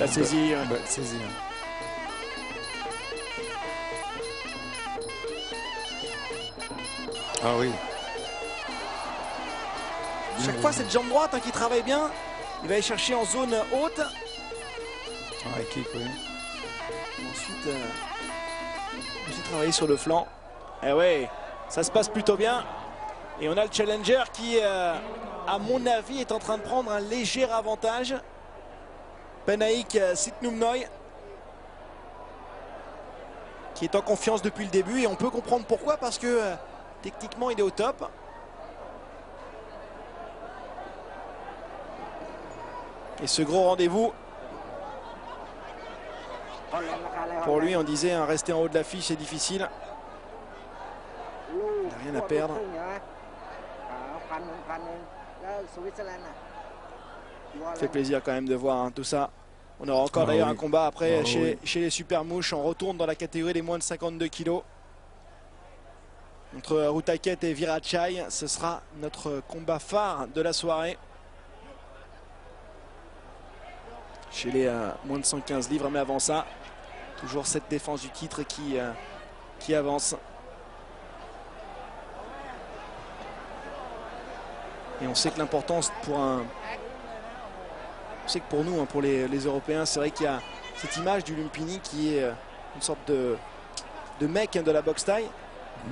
La saisie. Saisie. Ah oui. Chaque fois, cette jambe droite qui travaille bien. Il va aller chercher en zone haute. Ah, kick, oui. Ensuite, travailler sur le flanc. Et ouais, ça se passe plutôt bien. Et on a le challenger qui, à mon avis, est en train de prendre un léger avantage. Penaik Sitnoumnoy, qui est en confiance depuis le début. Et on peut comprendre pourquoi, parce que techniquement, il est au top. Et ce gros rendez-vous, pour lui, on disait, rester en haut de l'affiche, c'est difficile. Il n'a rien à perdre. Ça fait plaisir quand même de voir tout ça. On aura encore d'ailleurs un combat après chez les Super Mouches. On retourne dans la catégorie des moins de 52 kg. Entre Routaket et Virachai, ce sera notre combat phare de la soirée. Chez les moins de 115 livres, mais avant ça, toujours cette défense du titre qui avance. Et on sait que l'importance pour on sait que pour nous, pour les Européens, c'est vrai qu'il y a cette image du Lumpini qui est une sorte de mec de la boxe thaï.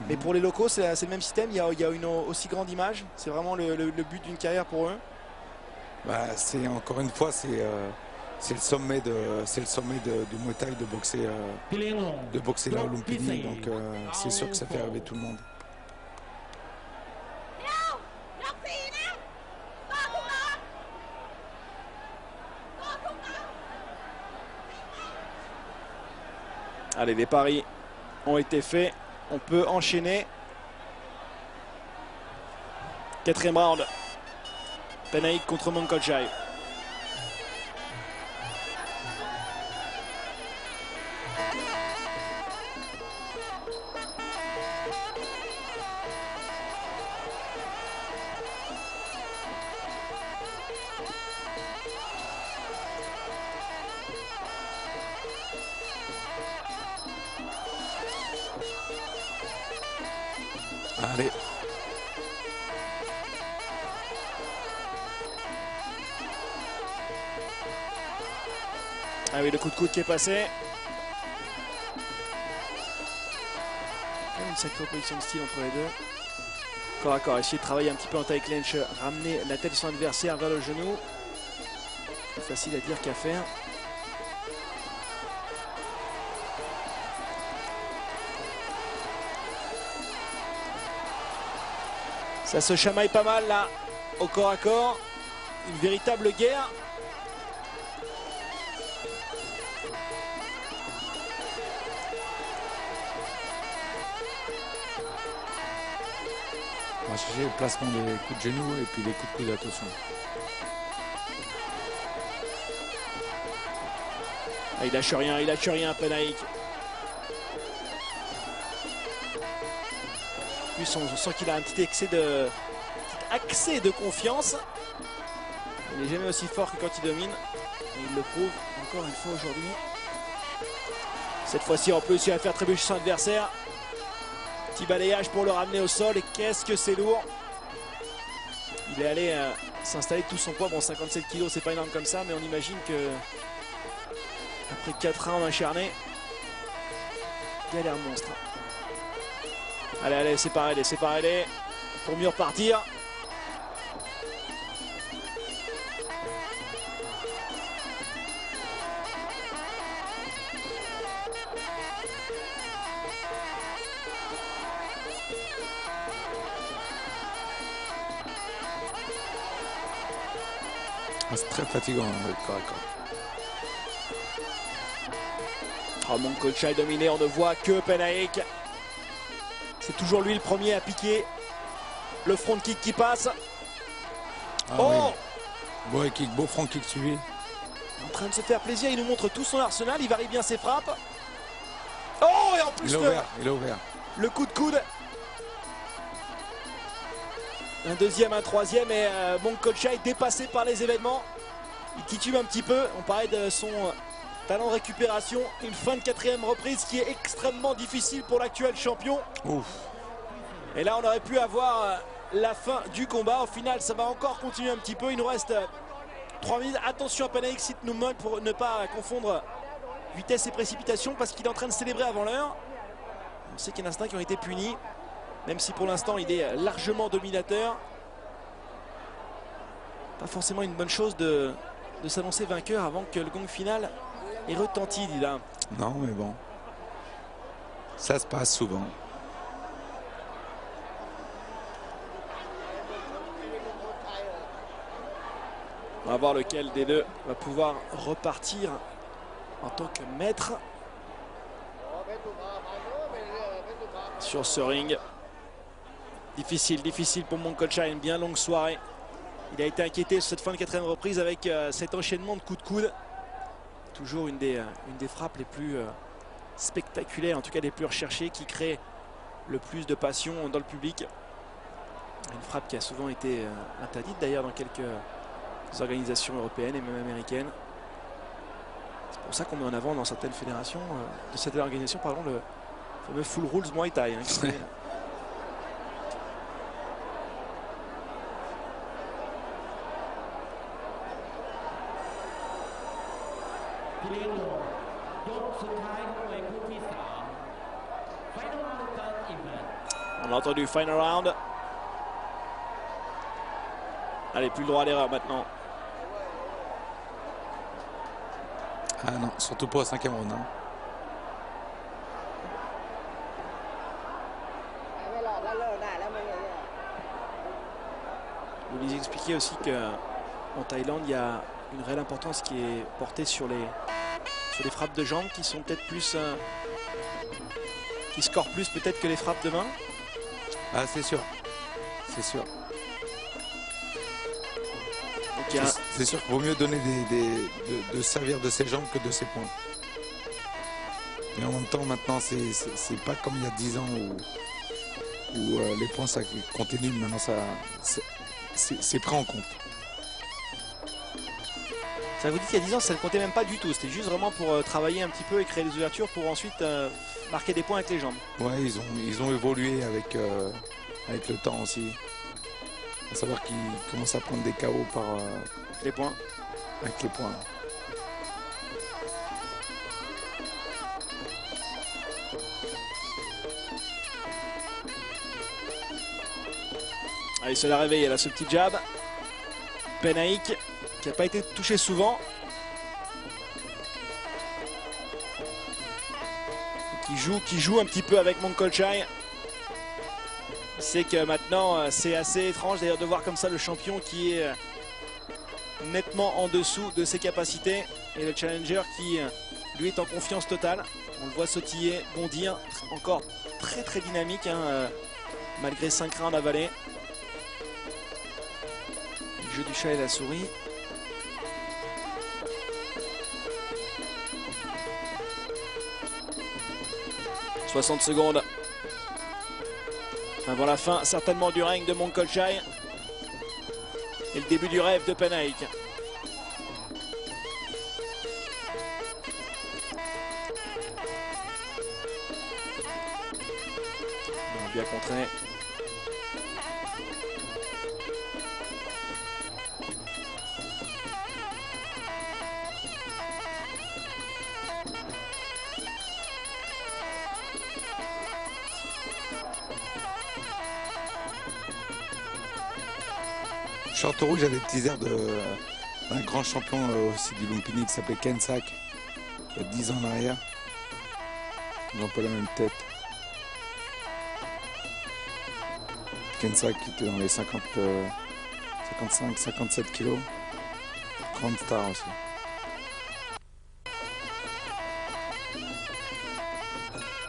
Mais pour les locaux, c'est le même système. Il y a une aussi grande image. C'est vraiment le but d'une carrière pour eux. Bah, c'est encore une fois, c'est le sommet du Muay Thai de boxer là au Lumpini. Donc c'est sûr que ça fait rêver tout le monde. Allez, les paris ont été faits. On peut enchaîner. 4e round. Penaik contre Mongkolchai. Allez. Ah oui, le coup de coude qui est passé. Une sacrée opposition de style entre les deux. Corps à corps, essayer de travailler un petit peu en taille clinch, ramener la tête de son adversaire vers le genou. Plus facile à dire qu'à faire. Ça se chamaille pas mal là, au corps à corps. Une véritable guerre. On va chercher le placement des coups de genoux et puis les coups de coude, attention. Ah, il lâche rien, Penaik. Plus on sent qu'il a un petit accès de confiance. Il n'est jamais aussi fort que quand il domine. Et il le prouve encore une fois aujourd'hui. Cette fois-ci en plus, il va faire trébucher son adversaire. Petit balayage pour le ramener au sol. Et qu'est-ce que c'est lourd. Il est allé s'installer de tout son poids. Bon, 57 kg, c'est pas énorme comme ça, mais on imagine que après 4 rounds acharnés, galère monstre. Allez, allez, séparez-les pour mieux repartir. C'est très fatigant, oui, correct. Oh, Moncolchai dominé, on ne voit que Penaik. C'est toujours lui le premier à piquer. Le front kick qui passe. Ah, oh oui. Beau kick, beau front kick suivi. En train de se faire plaisir, il nous montre tout son arsenal, il varie bien ses frappes. Oh, et en plus il est ouvert. Le coup de coude. Un deuxième, un troisième et Moncolchai dépassé par les événements. Il titube un petit peu, on parlait de son talent de récupération. Une fin de 4e reprise qui est extrêmement difficile pour l'actuel champion. Ouf. Et là on aurait pu avoir la fin du combat. Au final ça va encore continuer un petit peu. Il nous reste 3 minutes. Attention à Penaik Sitnoumol pour ne pas confondre vitesse et précipitation parce qu'il est en train de célébrer avant l'heure. On sait qu'il y en a certains qui ont été punis. Même si pour l'instant il est largement dominateur. Pas forcément une bonne chose de s'annoncer vainqueur avant que le gong final ait retenti, Dida. Non mais bon. Ça se passe souvent. On va voir lequel des deux va pouvoir repartir en tant que maître sur ce ring. Difficile pour Moncolchai, une bien longue soirée. Il a été inquiété sur cette fin de 4e reprise avec cet enchaînement de coups de coude. Toujours une des frappes les plus spectaculaires, en tout cas les plus recherchées, qui crée le plus de passion dans le public. Une frappe qui a souvent été interdite d'ailleurs dans quelques organisations européennes et même américaines. C'est pour ça qu'on met en avant dans certaines fédérations, de cette organisation, pardon, le fameux Full Rules Muay Thai. Hein, on a entendu final round. Allez, plus le droit à l'erreur maintenant. Ah non, surtout pas au 5e round. Hein. Vous nous expliquez aussi qu'en Thaïlande, il y a une réelle importance qui est portée sur les frappes de jambes qui sont peut-être plus... qui scorent plus peut-être que les frappes de main. Ah, c'est sûr. C'est sûr. C'est sûr qu'il vaut mieux donner de servir de ses jambes que de ses poings. Mais en même temps, maintenant, c'est pas comme il y a 10 ans où les points ça continue. Maintenant, c'est pris en compte. Ça vous dit qu'il y a 10 ans, ça ne comptait même pas du tout. C'était juste vraiment pour travailler un petit peu et créer des ouvertures pour ensuite marquer des points avec les jambes. Ouais, ils ont évolué avec le temps aussi. À savoir qu'ils commencent à prendre des KO par les points. Avec les points. Allez, se la réveille, elle a ce petit jab. Penaik qui n'a pas été touché souvent. Qui joue un petit peu avec Moncolchai. C'est que maintenant c'est assez étrange d'ailleurs de voir comme ça le champion qui est nettement en dessous de ses capacités et le challenger qui lui est en confiance totale. On le voit sautiller, bondir, encore très dynamique hein, malgré 5 rounds avalés. Le jeu du chat et la souris. « 60 secondes. Avant la fin, certainement, du règne de Moncolchai. Et le début du rêve de Penaik. Bien contré. Short rouge avait le teaser d'un grand champion aussi du Lumpini qui s'appelait Ken Sack il y a 10 ans en arrière. Ils ont pas la même tête. Ken Sack qui était dans les 55-57 kilos. Grande star aussi.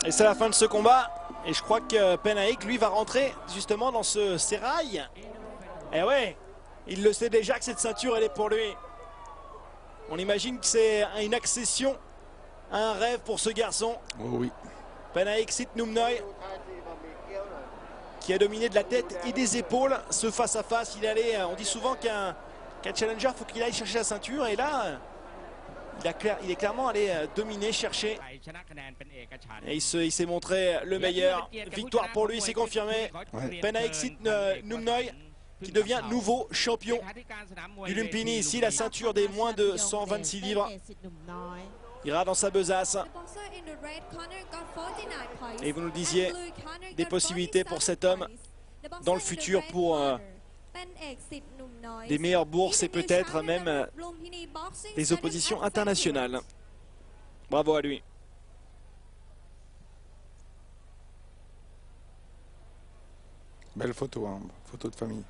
Et c'est la fin de ce combat. Et je crois que Penaik, lui, va rentrer justement dans ce sérail. Et ouais, il le sait déjà que cette ceinture, elle est pour lui. On imagine que c'est une accession, un rêve pour ce garçon. Oh oui. Penaik Sitnumnoy, qui a dominé de la tête et des épaules ce face-à-face. On dit souvent qu'un challenger, il faut qu'il aille chercher la ceinture. Et là, il est clairement allé dominer, chercher. Et il s'est montré le meilleur. Victoire pour lui, c'est confirmé. Ouais. Penaik Sitnumnoy qui devient nouveau champion du Lumpini. Ici, la ceinture des moins de 126 livres ira dans sa besace. Et vous nous disiez des possibilités pour cet homme dans le futur pour des meilleures bourses et peut-être même des oppositions internationales. Bravo à lui. Belle photo, hein, photo de famille.